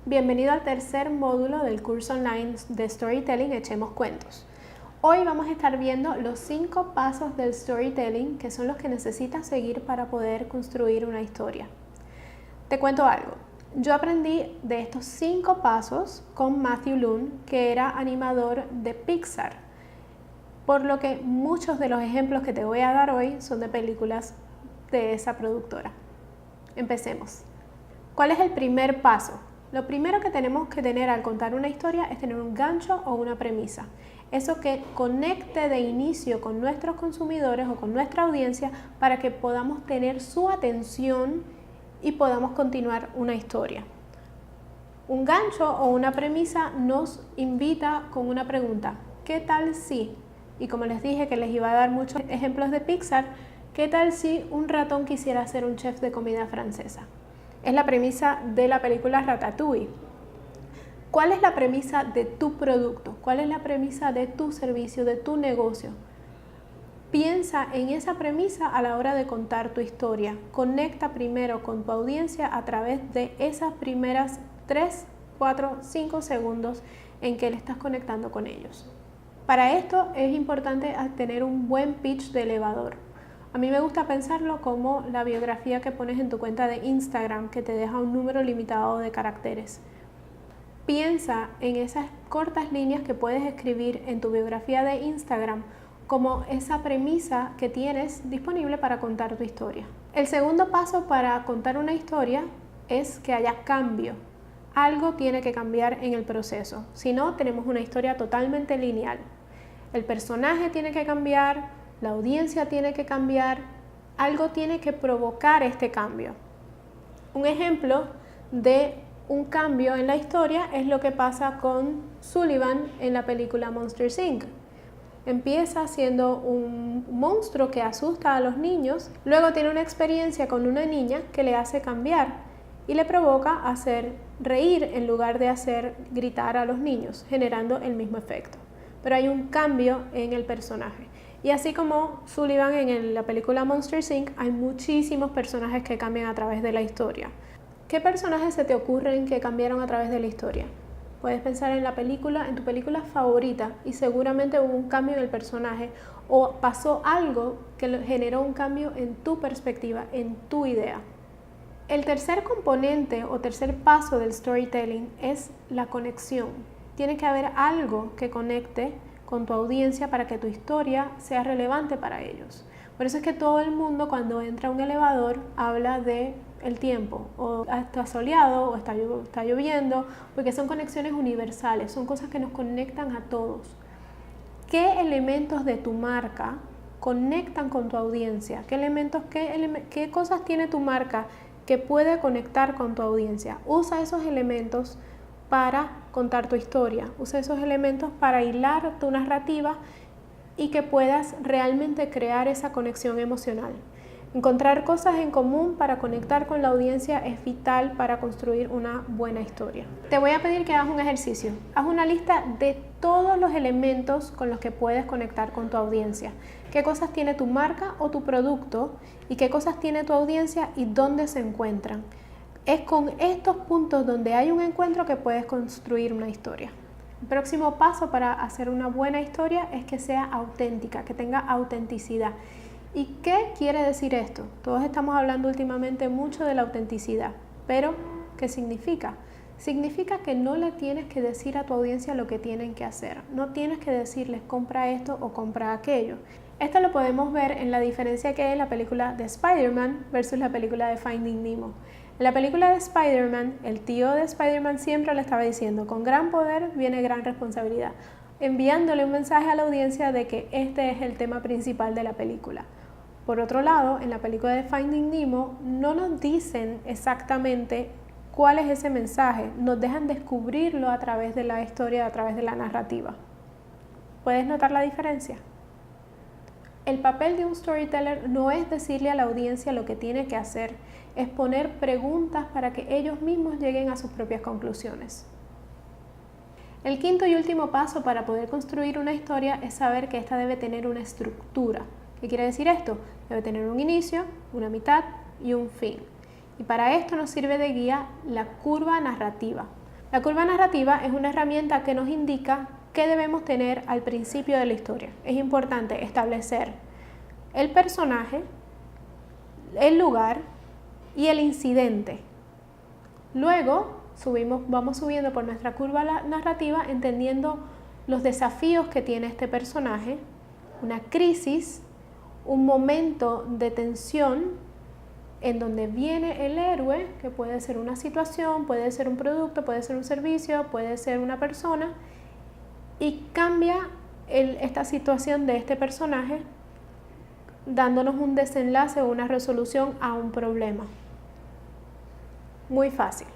bienvenido al tercer módulo del curso online de Storytelling Echemos Cuentos. Hoy vamos a estar viendo los 5 pasos del storytelling que son los que necesitas seguir para poder construir una historia. Te cuento algo, yo aprendí de estos 5 pasos con Matthew Loon, que era animador de Pixar, por lo que muchos de los ejemplos que te voy a dar hoy son de películas de esa productora. Empecemos. ¿Cuál es el primer paso? Lo primero que tenemos que tener al contar una historia es tener un gancho o una premisa. Eso que conecte de inicio con nuestros consumidores o con nuestra audiencia para que podamos tener su atención y podamos continuar una historia. Un gancho o una premisa nos invita con una pregunta. ¿Qué tal si? Y como les dije que les iba a dar muchos ejemplos de Pixar, ¿qué tal si un ratón quisiera ser un chef de comida francesa? Es la premisa de la película Ratatouille. ¿Cuál es la premisa de tu producto? ¿Cuál es la premisa de tu servicio, de tu negocio? Piensa en esa premisa a la hora de contar tu historia. Conecta primero con tu audiencia a través de esas primeras 3, 4, 5 segundos en que le estás conectando con ellos. Para esto es importante tener un buen pitch de elevador. A mí me gusta pensarlo como la biografía que pones en tu cuenta de Instagram, que te deja un número limitado de caracteres. Piensa en esas cortas líneas que puedes escribir en tu biografía de Instagram como esa premisa que tienes disponible para contar tu historia. El segundo paso para contar una historia es que haya cambio. Algo tiene que cambiar en el proceso, si no tenemos una historia totalmente lineal. El personaje tiene que cambiar, la audiencia tiene que cambiar, algo tiene que provocar este cambio. Un ejemplo de un cambio en la historia es lo que pasa con Sullivan en la película Monsters, Inc. Empieza siendo un monstruo que asusta a los niños, luego tiene una experiencia con una niña que le hace cambiar y le provoca hacer reír en lugar de hacer gritar a los niños, generando el mismo efecto. Pero hay un cambio en el personaje. Y así como Sullivan en la película Monsters, Inc., hay muchísimos personajes que cambian a través de la historia. ¿Qué personajes se te ocurren que cambiaron a través de la historia? Puedes pensar en tu película favorita y seguramente hubo un cambio en el personaje o pasó algo que generó un cambio en tu perspectiva, en tu idea. El tercer componente o tercer paso del storytelling es la conexión. Tiene que haber algo que conecte con tu audiencia para que tu historia sea relevante para ellos. Por eso es que todo el mundo cuando entra a un elevador habla de el tiempo, o está soleado, o está lloviendo, porque son conexiones universales, son cosas que nos conectan a todos. ¿Qué elementos de tu marca conectan con tu audiencia? ¿Qué cosas tiene tu marca que puede conectar con tu audiencia? Usa esos elementos para contar tu historia, usa esos elementos para hilar tu narrativa y que puedas realmente crear esa conexión emocional. Encontrar cosas en común para conectar con la audiencia es vital para construir una buena historia. Te voy a pedir que hagas un ejercicio. Haz una lista de todos los elementos con los que puedes conectar con tu audiencia. ¿Qué cosas tiene tu marca o tu producto? ¿Y qué cosas tiene tu audiencia y dónde se encuentran? Es con estos puntos donde hay un encuentro que puedes construir una historia. El próximo paso para hacer una buena historia es que sea auténtica, que tenga autenticidad. ¿Y qué quiere decir esto? Todos estamos hablando últimamente mucho de la autenticidad, pero ¿qué significa? Significa que no le tienes que decir a tu audiencia lo que tienen que hacer. No tienes que decirles compra esto o compra aquello. Esto lo podemos ver en la diferencia que hay en la película de Spider-Man versus la película de Finding Nemo. En la película de Spider-Man, el tío de Spider-Man siempre le estaba diciendo, con gran poder viene gran responsabilidad, enviándole un mensaje a la audiencia de que este es el tema principal de la película. Por otro lado, en la película de Finding Nemo no nos dicen exactamente cuál es ese mensaje, nos dejan descubrirlo a través de la historia, a través de la narrativa. ¿Puedes notar la diferencia? El papel de un storyteller no es decirle a la audiencia lo que tiene que hacer, es poner preguntas para que ellos mismos lleguen a sus propias conclusiones. El quinto y último paso para poder construir una historia es saber que esta debe tener una estructura. ¿Qué quiere decir esto? Debe tener un inicio, una mitad y un fin. Y para esto nos sirve de guía la curva narrativa. La curva narrativa es una herramienta que nos indica qué debemos tener al principio de la historia. Es importante establecer el personaje, el lugar y el incidente. Luego vamos subiendo por nuestra curva narrativa entendiendo los desafíos que tiene este personaje, una crisis, un momento de tensión en donde viene el héroe, que puede ser una situación, puede ser un producto, puede ser un servicio, puede ser una persona, y cambia esta situación de este personaje dándonos un desenlace o una resolución a un problema. Muy fácil.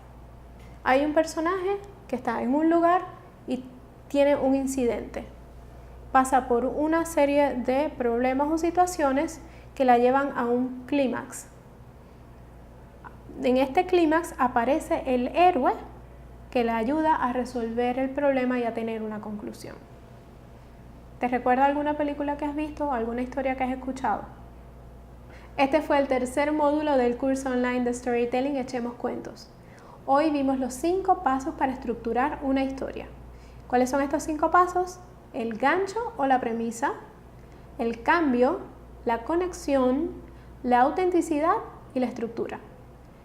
Hay un personaje que está en un lugar y tiene un incidente. Pasa por una serie de problemas o situaciones que la llevan a un clímax. En este clímax aparece el héroe que le ayuda a resolver el problema y a tener una conclusión. ¿Te recuerda alguna película que has visto o alguna historia que has escuchado? Este fue el tercer módulo del curso online de Storytelling Echemos Cuentos. Hoy vimos los 5 pasos para estructurar una historia. ¿Cuáles son estos 5 pasos? El gancho o la premisa, el cambio, la conexión, la autenticidad y la estructura.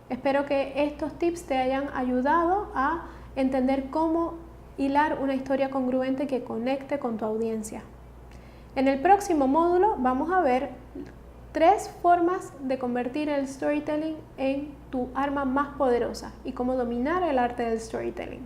Espero que estos tips te hayan ayudado a entender cómo hilar una historia congruente que conecte con tu audiencia. En el próximo módulo vamos a ver 3 formas de convertir el storytelling en tu arma más poderosa y cómo dominar el arte del storytelling.